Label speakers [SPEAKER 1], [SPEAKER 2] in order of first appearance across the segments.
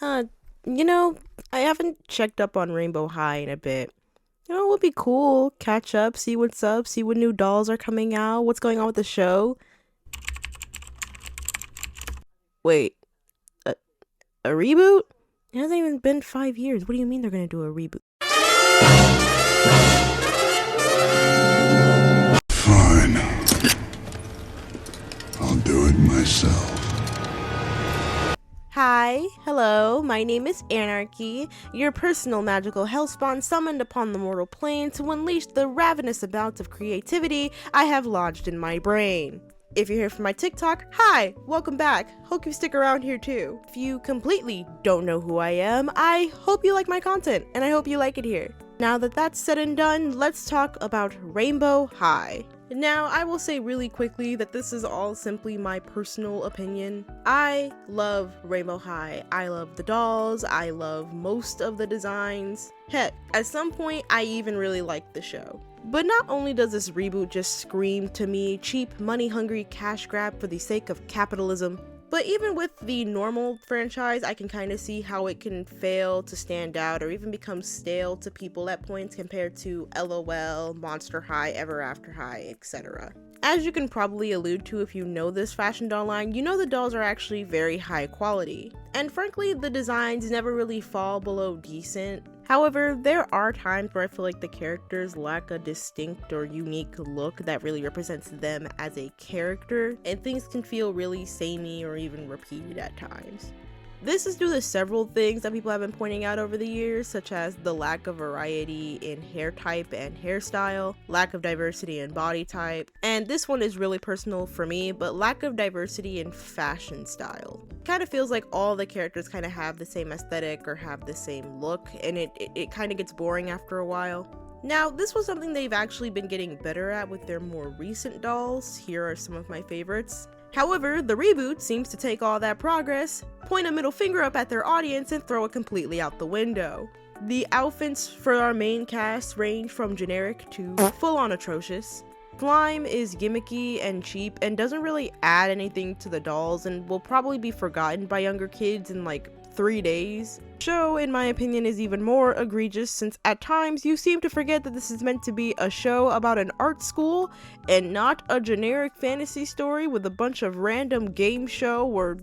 [SPEAKER 1] Uh, you know, I haven't checked up on Rainbow High in a bit. It would be cool. Catch up, see what's up, see what new dolls are coming out, what's going on with the show. Wait, a, a reboot? It hasn't even been 5 years. What do you mean they're gonna do a reboot?
[SPEAKER 2] Fine. I'll do it myself.
[SPEAKER 1] Hi, hello, my name is Anarchy, your personal magical hellspawn summoned upon the mortal plane to unleash the ravenous amount of creativity I have lodged in my brain. If you're here from my TikTok, hi, welcome back. Hope you stick around here too. If you completely don't know who I am, I hope you like my content, and I hope you like it here. Now that that's said and done, let's talk about Rainbow High. Now, I will say really quickly that this is all simply my personal opinion. I love Rainbow High. I love the dolls. I love most of the designs. Heck, at some point, I even really liked the show. But not only does this reboot just scream to me cheap, money-hungry cash grab for the sake of capitalism, but even with the normal franchise, I can kind of see how it can fail to stand out or even become stale to people at points compared to LOL, Monster High, Ever After High, etc. As you can probably allude to if you know this fashion doll line, you know the dolls are actually very high quality. And frankly, the designs never really fall below decent. However, there are times where I feel like the characters lack a distinct or unique look that really represents them as a character, and things can feel really samey or even repeated at times. This is due to several things that people have been pointing out over the years, such as the lack of variety in hair type and hairstyle, lack of diversity in body type, and this one is really personal for me, but lack of diversity in fashion style. Kind of feels like all the characters kind of have the same aesthetic or have the same look, and it kind of gets boring after a while. Now, this was something they've actually been getting better at with their more recent dolls. Here are some of my favorites. However, the reboot seems to take all that progress, point a middle finger up at their audience, and throw it completely out the window. The outfits for our main cast range from generic to full-on atrocious. Slime is gimmicky and cheap and doesn't really add anything to the dolls and will probably be forgotten by younger kids in like 3 days. Show, in my opinion, is even more egregious since at times you seem to forget that this is meant to be a show about an art school and not a generic fantasy story with a bunch of random game show or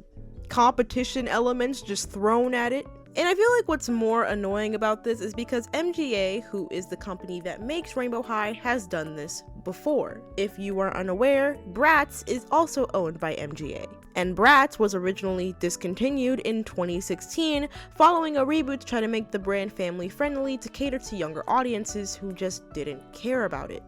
[SPEAKER 1] competition elements just thrown at it. And I feel like what's more annoying about this is because MGA, who is the company that makes Rainbow High, has done this before. If you are unaware, Bratz is also owned by MGA. And Bratz was originally discontinued in 2016 following a reboot to try to make the brand family friendly to cater to younger audiences who just didn't care about it.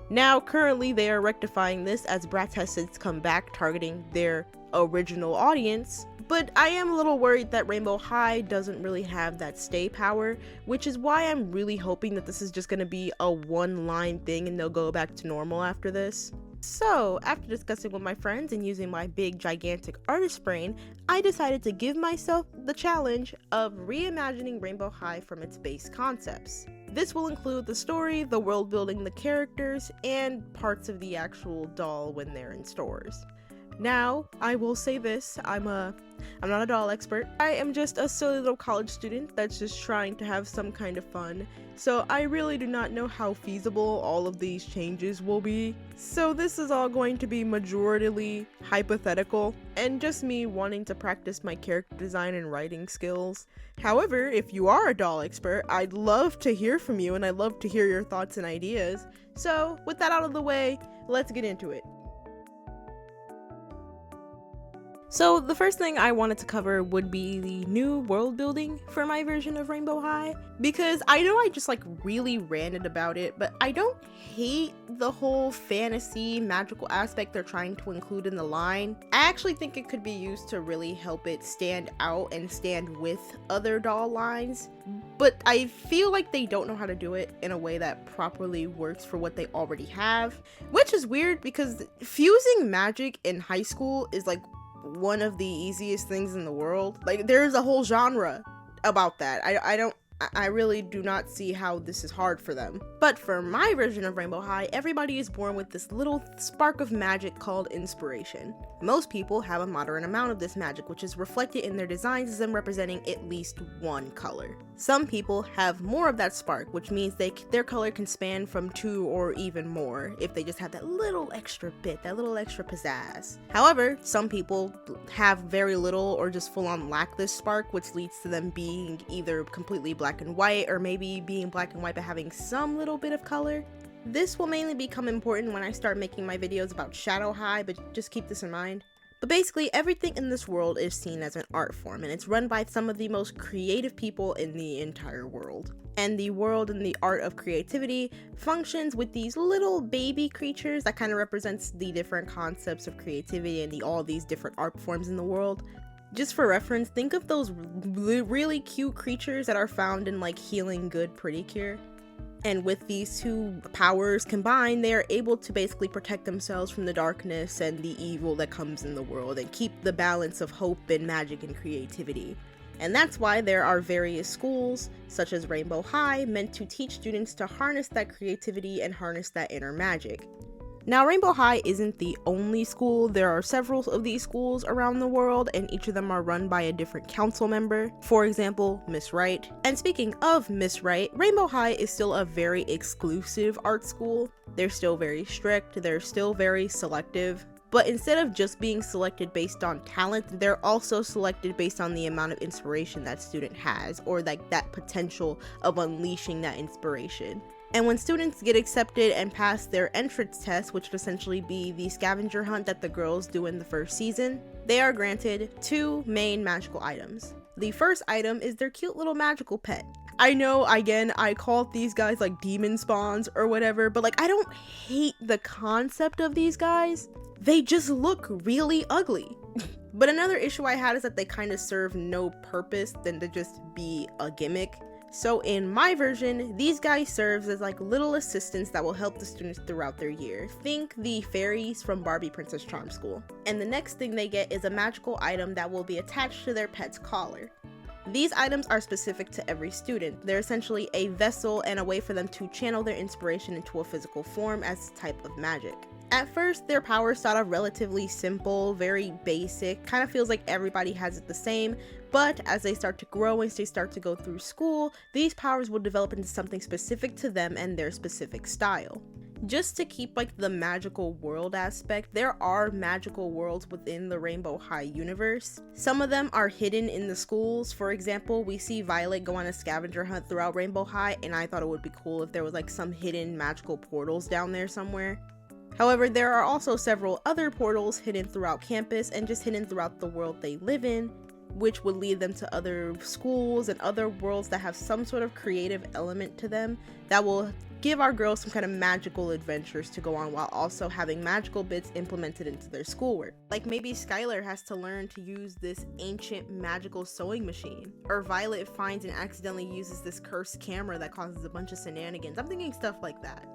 [SPEAKER 1] Now, currently, they are rectifying this as Bratz has since come back targeting their original audience, but I am a little worried that Rainbow High doesn't really have that stay power, which is why I'm really hoping that this is just going to be a one-line thing and they'll go back to normal after this. So, after discussing with my friends and using my big gigantic artist brain, I decided to give myself the challenge of reimagining Rainbow High from its base concepts. This will include the story, the world building, the characters, and parts of the actual doll when they're in stores. Now, I will say this, I'm not a doll expert. I am just a silly little college student that's just trying to have some kind of fun. So I really do not know how feasible all of these changes will be. So this is all going to be majoritarily hypothetical and just me wanting to practice my character design and writing skills. However, if you are a doll expert, I'd love to hear from you and I'd love to hear your thoughts and ideas. So with that out of the way, let's get into it. So the first thing I wanted to cover would be the new world building for my version of Rainbow High, because I know I just really ranted about it, but I don't hate the whole fantasy magical aspect they're trying to include in the line. I actually think it could be used to really help it stand out and stand with other doll lines, but I feel like they don't know how to do it in a way that properly works for what they already have, which is weird because fusing magic in high school is one of the easiest things in the world. There's a whole genre about that. I don't I really do not see how this is hard for them. But for my version of Rainbow High, everybody is born with this little spark of magic called inspiration. Most people have a moderate amount of this magic, which is reflected in their designs as them representing at least one color. Some people have more of that spark, which means their color can span from 2 or even more if they just have that little extra bit, that little extra pizzazz. However, some people have very little or just full on lack this spark, which leads to them being either completely black and white or maybe being black and white but having some little bit of color. This will mainly become important when I start making my videos about Shadow High, but just keep this in mind. But basically, everything in this world is seen as an art form, and it's run by some of the most creative people in the entire world. And the world and the art of creativity functions with these little baby creatures that kind of represents the different concepts of creativity and all these different art forms in the world. Just for reference, think of those really cute creatures that are found in like Healing Good Pretty Cure. And with these two powers combined, they are able to basically protect themselves from the darkness and the evil that comes in the world and keep the balance of hope and magic and creativity. And that's why there are various schools, such as Rainbow High, meant to teach students to harness that creativity and harness that inner magic. Now, Rainbow High isn't the only school. There are several of these schools around the world, and each of them are run by a different council member. For example, Miss Wright. And speaking of Miss Wright, Rainbow High is still a very exclusive art school. They're still very strict, they're still very selective. But instead of just being selected based on talent, they're also selected based on the amount of inspiration that student has, or like that potential of unleashing that inspiration. And when students get accepted and pass their entrance test, which would essentially be the scavenger hunt that the girls do in the first season, they are granted 2 main magical items. The first item is their cute little magical pet. I know, again, I call these guys like demon spawns or whatever, but like I don't hate the concept of these guys. They just look really ugly. But another issue I had is that they kind of serve no purpose than to just be a gimmick. So in my version, these guys serve as like little assistants that will help the students throughout their year. Think the fairies from Barbie Princess Charm School. And the next thing they get is a magical item that will be attached to their pet's collar. These items are specific to every student. They're essentially a vessel and a way for them to channel their inspiration into a physical form as a type of magic. At first, their powers start off relatively simple, very basic, kind of feels like everybody has it the same, but as they start to grow and they start to go through school, these powers will develop into something specific to them and their specific style. Just to keep like the magical world aspect, there are magical worlds within the Rainbow High universe. Some of them are hidden in the schools. For example, we see Violet go on a scavenger hunt throughout Rainbow High, and I thought it would be cool if there was like some hidden magical portals down there somewhere. However, there are also several other portals hidden throughout campus and just hidden throughout the world they live in, which would lead them to other schools and other worlds that have some sort of creative element to them that will give our girls some kind of magical adventures to go on while also having magical bits implemented into their schoolwork. Like maybe Skylar has to learn to use this ancient magical sewing machine, or Violet finds and accidentally uses this cursed camera that causes a bunch of shenanigans. I'm thinking stuff like that.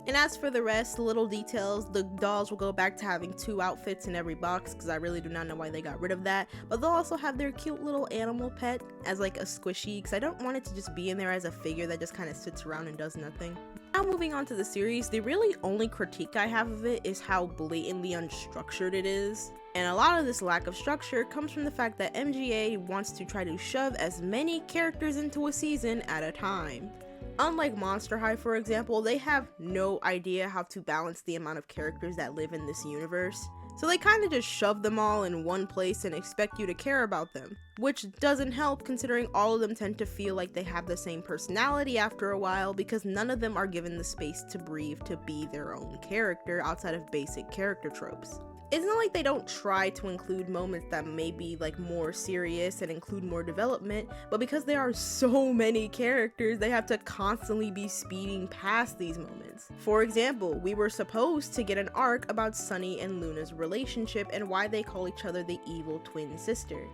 [SPEAKER 1] And as for the rest, the little details, the dolls will go back to having 2 outfits in every box because I really do not know why they got rid of that. But they'll also have their cute little animal pet as like a squishy because I don't want it to just be in there as a figure that just kind of sits around and does nothing. Now moving on to the series, the really only critique I have of it is how blatantly unstructured it is. And a lot of this lack of structure comes from the fact that MGA wants to try to shove as many characters into a season at a time. Unlike Monster High, for example, they have no idea how to balance the amount of characters that live in this universe. So they kind of just shove them all in one place and expect you to care about them, which doesn't help considering all of them tend to feel like they have the same personality after a while because none of them are given the space to breathe to be their own character outside of basic character tropes. It's not like they don't try to include moments that may be like more serious and include more development, but because there are so many characters, they have to constantly be speeding past these moments. For example, we were supposed to get an arc about Sunny and Luna's relationship and why they call each other the evil twin sister.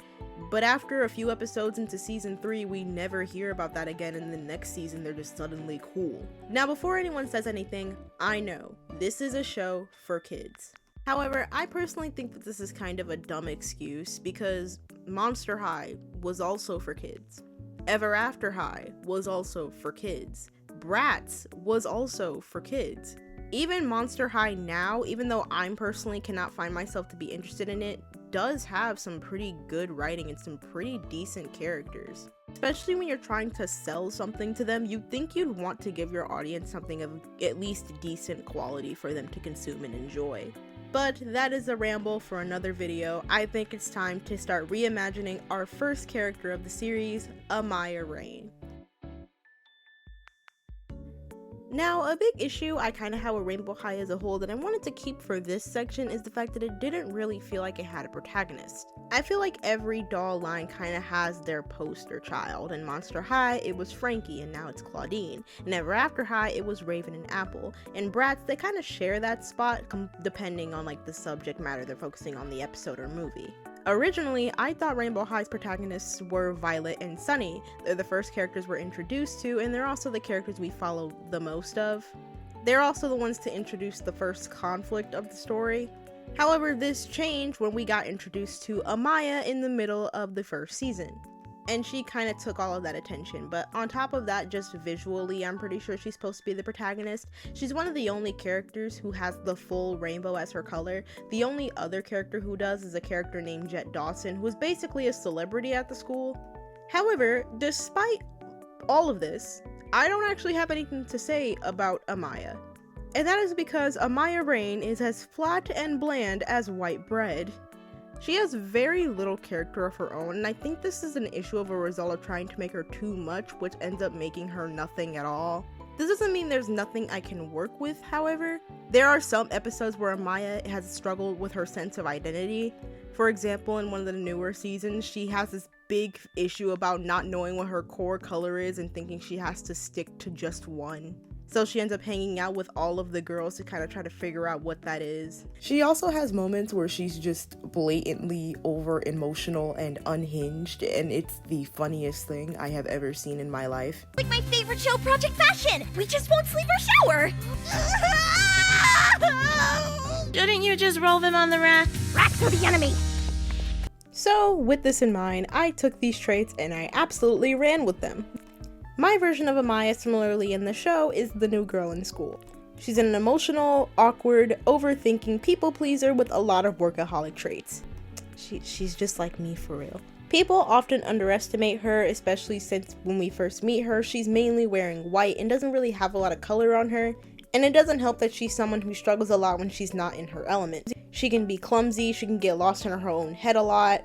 [SPEAKER 1] But after a few episodes into season 3, we never hear about that again, and the next season they're just suddenly cool. Now before anyone says anything, I know, this is a show for kids. However, I personally think that this is kind of a dumb excuse because Monster High was also for kids. Ever After High was also for kids. Bratz was also for kids. Even Monster High now, even though I personally cannot find myself to be interested in it, does have some pretty good writing and some pretty decent characters. Especially when you're trying to sell something to them, you'd think you'd want to give your audience something of at least decent quality for them to consume and enjoy. But that is a ramble for another video. I think it's time to start reimagining our first character of the series, Amaya Raine. Now, a big issue I kind of have with Rainbow High as a whole that I wanted to keep for this section is the fact that it didn't really feel like it had a protagonist. I feel like every doll line kind of has their poster child. In Monster High, it was Frankie, and now it's Claudine. In Ever After High, it was Raven and Apple. In Bratz, they kind of share that spot depending on like the subject matter they're focusing on the episode or movie. Originally, I thought Rainbow High's protagonists were Violet and Sunny. They're the first characters we're introduced to, and they're also the characters we follow the most of. They're also the ones to introduce the first conflict of the story. However, this changed when we got introduced to Amaya in the middle of the first season. And she kind of took all of that attention, but on top of that, just visually, I'm pretty sure she's supposed to be the protagonist. She's one of the only characters who has the full rainbow as her color. The only other character who does is a character named Jet Dawson, who is basically a celebrity at the school. However, despite all of this, I don't actually have anything to say about Amaya. And that is because Amaya Raine is as flat and bland as white bread. She has very little character of her own, and I think this is an issue of a result of trying to make her too much, which ends up making her nothing at all. This doesn't mean there's nothing I can work with, however. There are some episodes where Amaya has struggled with her sense of identity. For example, in one of the newer seasons, she has this big issue about not knowing what her core color is and thinking she has to stick to just one. So she ends up hanging out with all of the girls to kind of try to figure out what that is. She also has moments where she's just blatantly over emotional and unhinged, and it's the funniest thing I have ever seen in my life.
[SPEAKER 3] Like my favorite show, Project Fashion! We just won't sleep or shower!
[SPEAKER 4] Shouldn't you just roll them on the rack?
[SPEAKER 3] Rats are the enemy!
[SPEAKER 1] So with this in mind, I took these traits and I absolutely ran with them. My version of Amaya, similarly in the show, is the new girl in school. She's an emotional, awkward, overthinking people pleaser with a lot of workaholic traits. She's just like me for real. People often underestimate her, especially since when we first meet her, she's mainly wearing white and doesn't really have a lot of color on her. And it doesn't help that she's someone who struggles a lot when she's not in her element. She can be clumsy, she can get lost in her own head a lot.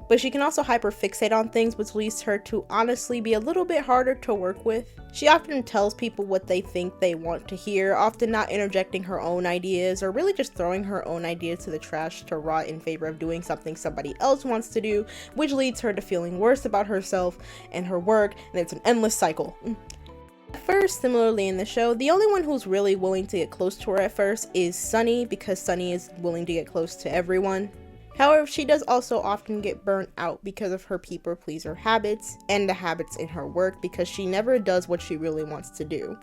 [SPEAKER 1] But she can also hyperfixate on things, which leads her to honestly be a little bit harder to work with. She often tells people what they think they want to hear, often not interjecting her own ideas or really just throwing her own ideas to the trash to rot in favor of doing something somebody else wants to do, which leads her to feeling worse about herself and her work, and it's an endless cycle. At first, similarly in the show, the only one who's really willing to get close to her at first is Sunny, because Sunny is willing to get close to everyone. However, she does also often get burnt out because of her people pleaser habits and the habits in her work, because she never does what she really wants to do.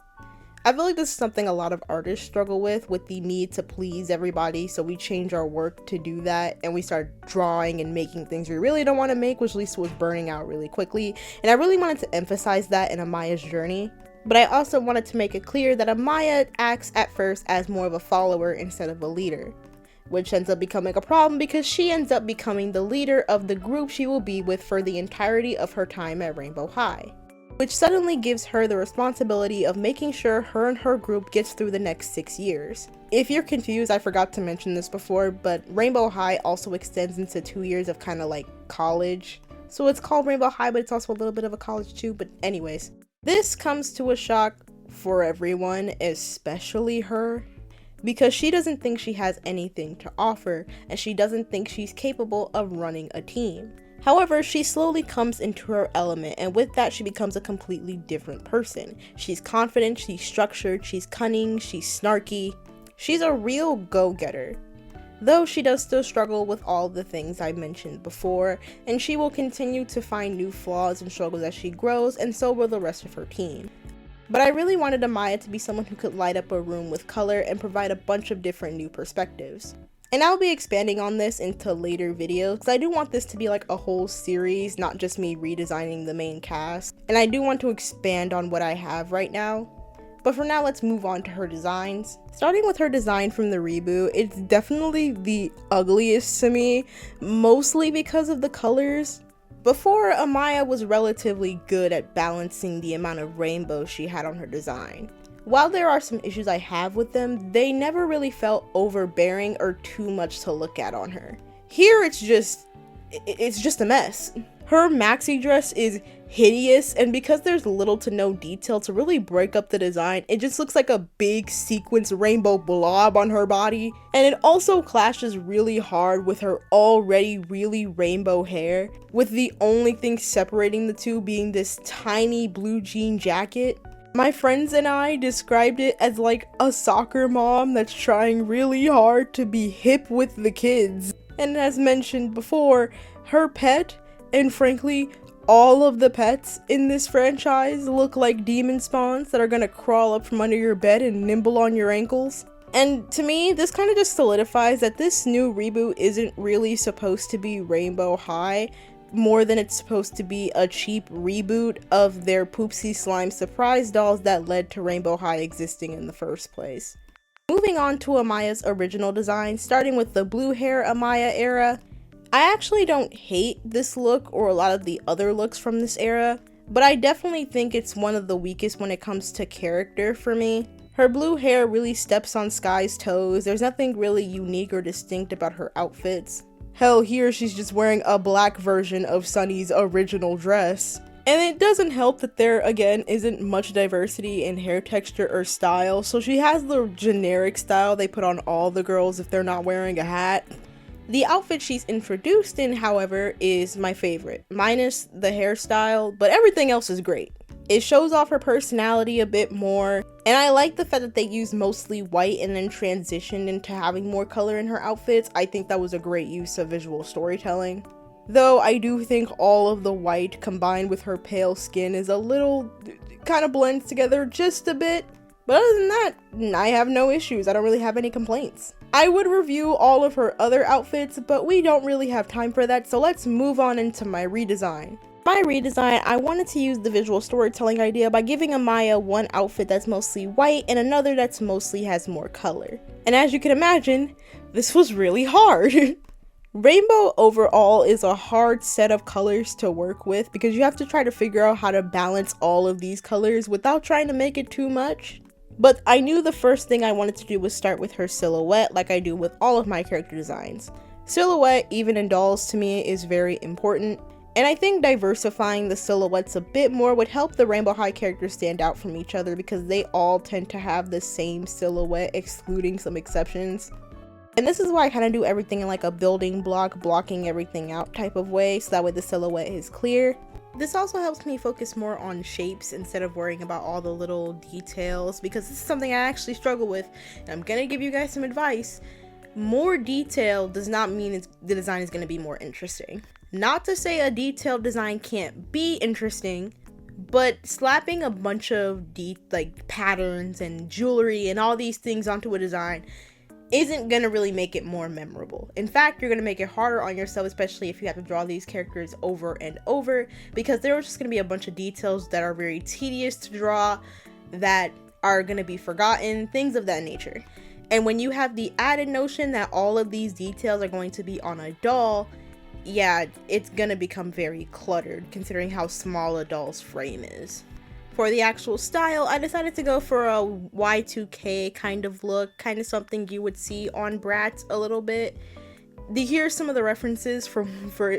[SPEAKER 1] I feel like this is something a lot of artists struggle with the need to please everybody, so we change our work to do that and we start drawing and making things we really don't want to make, which leads to us burning out really quickly. And I really wanted to emphasize that in Amaya's journey. But I also wanted to make it clear that Amaya acts at first as more of a follower instead of a leader, which ends up becoming a problem because she ends up becoming the leader of the group she will be with for the entirety of her time at Rainbow High, which suddenly gives her the responsibility of making sure her and her group gets through the next 6 years. If you're confused, I forgot to mention this before, but Rainbow High also extends into 2 years of kind of like college. So it's called Rainbow High, but it's also a little bit of a college too, but anyways. This comes to a shock for everyone, especially her, because she doesn't think she has anything to offer, and she doesn't think she's capable of running a team. However, she slowly comes into her element, and with that she becomes a completely different person. She's confident, she's structured, she's cunning, she's snarky. She's a real go-getter. Though she does still struggle with all the things I mentioned before, and she will continue to find new flaws and struggles as she grows, and so will the rest of her team. But I really wanted Amaya to be someone who could light up a room with color and provide a bunch of different new perspectives. And I'll be expanding on this into later videos because I do want this to be like a whole series, not just me redesigning the main cast. And I do want to expand on what I have right now. But for now, let's move on to her designs. Starting with her design from the reboot, it's definitely the ugliest to me, mostly because of the colors. Before, Amaya was relatively good at balancing the amount of rainbow she had on her design. While there are some issues I have with them, they never really felt overbearing or too much to look at on her. Here it's just a mess. Her maxi dress is hideous, and because there's little to no detail to really break up the design, it just looks like a big sequence rainbow blob on her body. And it also clashes really hard with her already really rainbow hair, with the only thing separating the two being this tiny blue jean jacket. My friends and I described it as like a soccer mom that's trying really hard to be hip with the kids. And as mentioned before, her pet, and frankly, all of the pets in this franchise look like demon spawns that are gonna crawl up from under your bed and nibble on your ankles. And to me, this kind of just solidifies that this new reboot isn't really supposed to be Rainbow High, more than it's supposed to be a cheap reboot of their Poopsie Slime surprise dolls that led to Rainbow High existing in the first place. Moving on to Amaya's original design, starting with the blue hair Amaya era. I actually don't hate this look or a lot of the other looks from this era, but I definitely think it's one of the weakest when it comes to character for me. Her blue hair really steps on Sky's toes. There's nothing really unique or distinct about her outfits. Hell, here she's just wearing a black version of Sunny's original dress. And it doesn't help that there, again, isn't much diversity in hair texture or style, so she has the generic style they put on all the girls if they're not wearing a hat. The outfit she's introduced in, however, is my favorite, minus the hairstyle, but everything else is great. It shows off her personality a bit more, and I like the fact that they used mostly white and then transitioned into having more color in her outfits. I think that was a great use of visual storytelling. Though I do think all of the white combined with her pale skin is a little, kind of blends together just a bit. But other than that, I have no issues. I don't really have any complaints. I would review all of her other outfits, but we don't really have time for that, so let's move on into my redesign. My redesign, I wanted to use the visual storytelling idea by giving Amaya one outfit that's mostly white and another that's mostly has more color. And as you can imagine, this was really hard. Rainbow overall is a hard set of colors to work with because you have to try to figure out how to balance all of these colors without trying to make it too much. But I knew the first thing I wanted to do was start with her silhouette, like I do with all of my character designs. Silhouette, even in dolls, to me is very important, and I think diversifying the silhouettes a bit more would help the Rainbow High characters stand out from each other because they all tend to have the same silhouette, excluding some exceptions. And this is why I kind of do everything in like a building block, blocking everything out type of way, so that way the silhouette is clear. This also helps me focus more on shapes instead of worrying about all the little details, because this is something I actually struggle with, and I'm gonna give you guys some advice. More detail does not mean the design is gonna be more interesting. Not to say a detailed design can't be interesting, but slapping a bunch of patterns and jewelry and all these things onto a design isn't gonna really make it more memorable. In fact, you're gonna make it harder on yourself, especially if you have to draw these characters over and over, because there are just gonna be a bunch of details that are very tedious to draw, that are gonna be forgotten, things of that nature. And when you have the added notion that all of these details are going to be on a doll, yeah, it's gonna become very cluttered considering how small a doll's frame is. For the actual style, I decided to go for a Y2K kind of look, kind of something you would see on Bratz a little bit. Here's some of the references for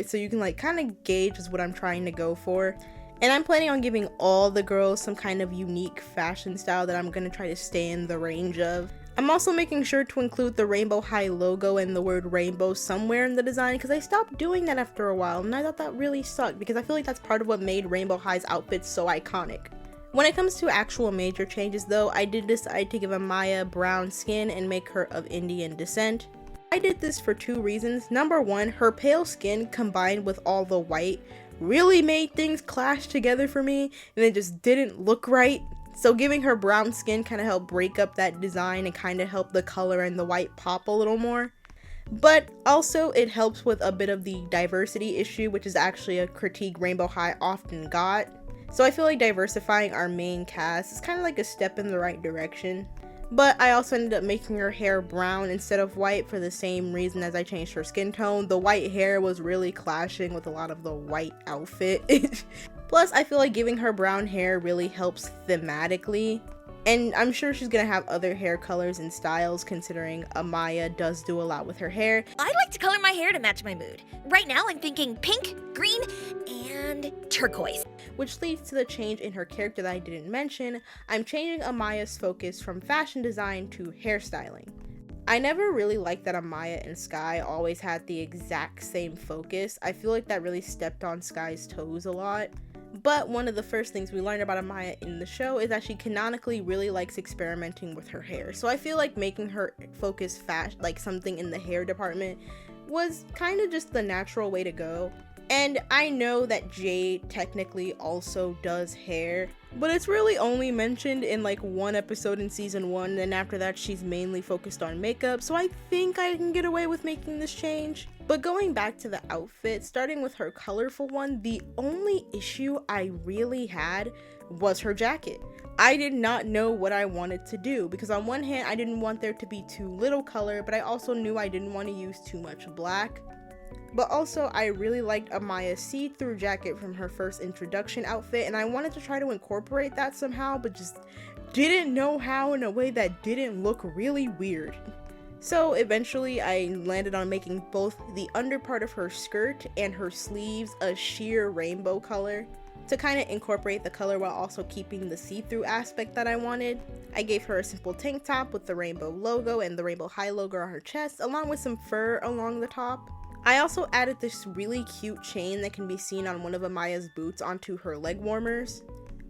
[SPEAKER 1] so you can like kind of gauge what I'm trying to go for. And I'm planning on giving all the girls some kind of unique fashion style that I'm gonna try to stay in the range of. I'm also making sure to include the Rainbow High logo and the word rainbow somewhere in the design, because I stopped doing that after a while, and I thought that really sucked because I feel like that's part of what made Rainbow High's outfits so iconic. When it comes to actual major changes though, I did decide to give Amaya brown skin and make her of Indian descent. I did this for two reasons. Number one, her pale skin combined with all the white really made things clash together for me, and it just didn't look right. So giving her brown skin kind of helped break up that design and kind of help the color and the white pop a little more. But also it helps with a bit of the diversity issue, which is actually a critique Rainbow High often got. So I feel like diversifying our main cast is kind of like a step in the right direction. But I also ended up making her hair brown instead of white for the same reason as I changed her skin tone. The white hair was really clashing with a lot of the white outfit. Plus, I feel like giving her brown hair really helps thematically. And I'm sure she's gonna have other hair colors and styles, considering Amaya does do a lot with her hair.
[SPEAKER 3] I like to color my hair to match my mood. Right now I'm thinking pink, green, and turquoise.
[SPEAKER 1] Which leads to the change in her character that I didn't mention. I'm changing Amaya's focus from fashion design to hairstyling. I never really liked that Amaya and Sky always had the exact same focus. I feel like that really stepped on Sky's toes a lot. But one of the first things we learned about Amaya in the show is that she canonically really likes experimenting with her hair. So I feel like making her focus like something in the hair department was kind of just the natural way to go. And I know that Jade technically also does hair, but it's really only mentioned in like one episode in season 1, and after that she's mainly focused on makeup, so I think I can get away with making this change. But going back to the outfit, starting with her colorful one, the only issue I really had was her jacket. I did not know what I wanted to do, because on one hand I didn't want there to be too little color, but I also knew I didn't want to use too much black. But also, I really liked Amaya's see-through jacket from her first introduction outfit, and I wanted to try to incorporate that somehow, but just didn't know how in a way that didn't look really weird. So eventually, I landed on making both the underpart of her skirt and her sleeves a sheer rainbow color to kind of incorporate the color while also keeping the see-through aspect that I wanted. I gave her a simple tank top with the rainbow logo and the Rainbow High logo on her chest, along with some fur along the top. I also added this really cute chain that can be seen on one of Amaya's boots onto her leg warmers,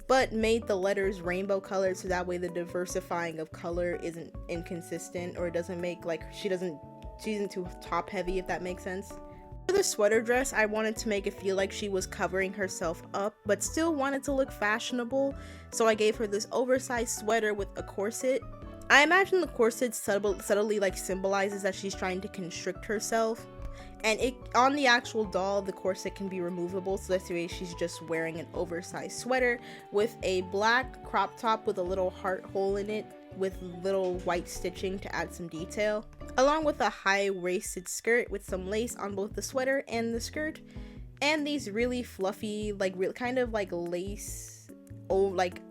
[SPEAKER 1] but made the letters rainbow colored so that way the diversifying of color isn't inconsistent, or it doesn't make like she isn't too top heavy, if that makes sense. For the sweater dress, I wanted to make it feel like she was covering herself up, but still wanted to look fashionable, so I gave her this oversized sweater with a corset. I imagine the corset subtly like symbolizes that she's trying to constrict herself. And on the actual doll, the corset can be removable, so this way she's just wearing an oversized sweater with a black crop top with a little heart hole in it with little white stitching to add some detail, along with a high-waisted skirt with some lace on both the sweater and the skirt, and these really fluffy, like kind of like lace, like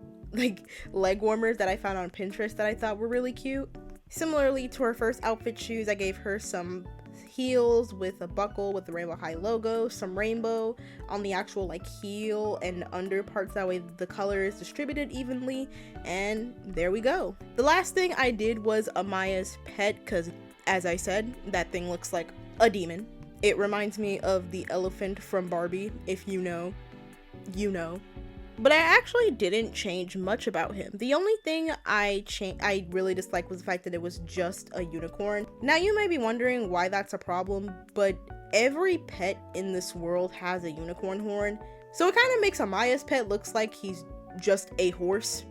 [SPEAKER 1] leg warmers that I found on Pinterest that I thought were really cute. Similarly to her first outfit shoes, I gave her some heels with a buckle with the Rainbow High logo, some rainbow on the actual like heel and under parts, that way the color is distributed evenly, and there we go. The last thing I did was Amaya's pet, because as I said, that thing looks like a demon. It reminds me of the elephant from Barbie. If you know, you know. But I actually didn't change much about him. The only thing I really disliked was the fact that it was just a unicorn. Now you might be wondering why that's a problem, but every pet in this world has a unicorn horn. So it kind of makes Amaya's pet looks like he's just a horse.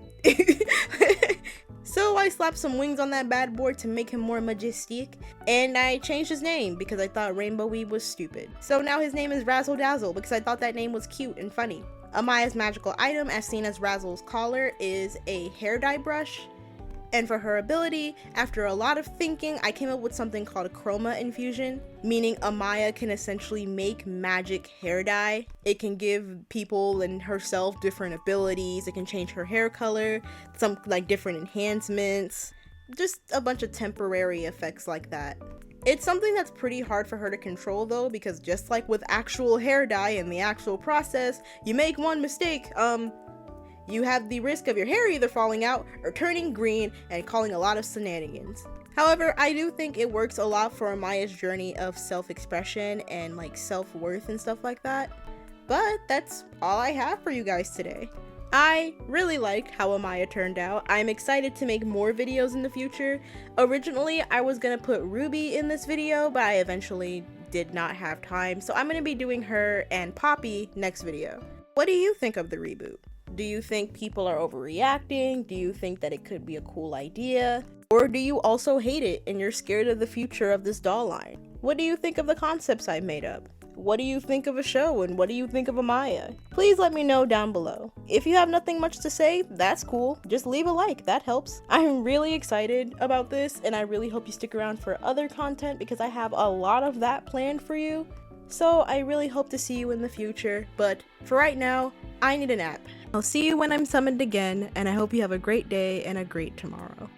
[SPEAKER 1] So I slapped some wings on that bad boy to make him more majestic, and I changed his name because I thought Rainbow Weave was stupid. So now his name is Razzle Dazzle because I thought that name was cute and funny. Amaya's magical item, as seen as Razzle's collar, is a hair dye brush. And for her ability, after a lot of thinking, I came up with something called a chroma infusion, meaning Amaya can essentially make magic hair dye. It can give people and herself different abilities. It can change her hair color, some like different enhancements, just a bunch of temporary effects like that. It's something that's pretty hard for her to control though, because just like with actual hair dye and the actual process, you make one mistake, you have the risk of your hair either falling out or turning green and causing a lot of shenanigans. However, I do think it works a lot for Amaya's journey of self-expression and like self-worth and stuff like that. But that's all I have for you guys today. I really like how Amaya turned out. I'm excited to make more videos in the future. Originally, I was gonna put Ruby in this video, but I eventually did not have time, so I'm gonna be doing her and Poppy next video. What do you think of the reboot? Do you think people are overreacting? Do you think that it could be a cool idea? Or do you also hate it and you're scared of the future of this doll line? What do you think of the concepts I've made up? What do you think of a show, and what do you think of Amaya? Please let me know down below. If you have nothing much to say, that's cool. Just leave a like, that helps. I'm really excited about this, and I really hope you stick around for other content because I have a lot of that planned for you. So I really hope to see you in the future, but for right now, I need a nap. I'll see you when I'm summoned again, and I hope you have a great day and a great tomorrow.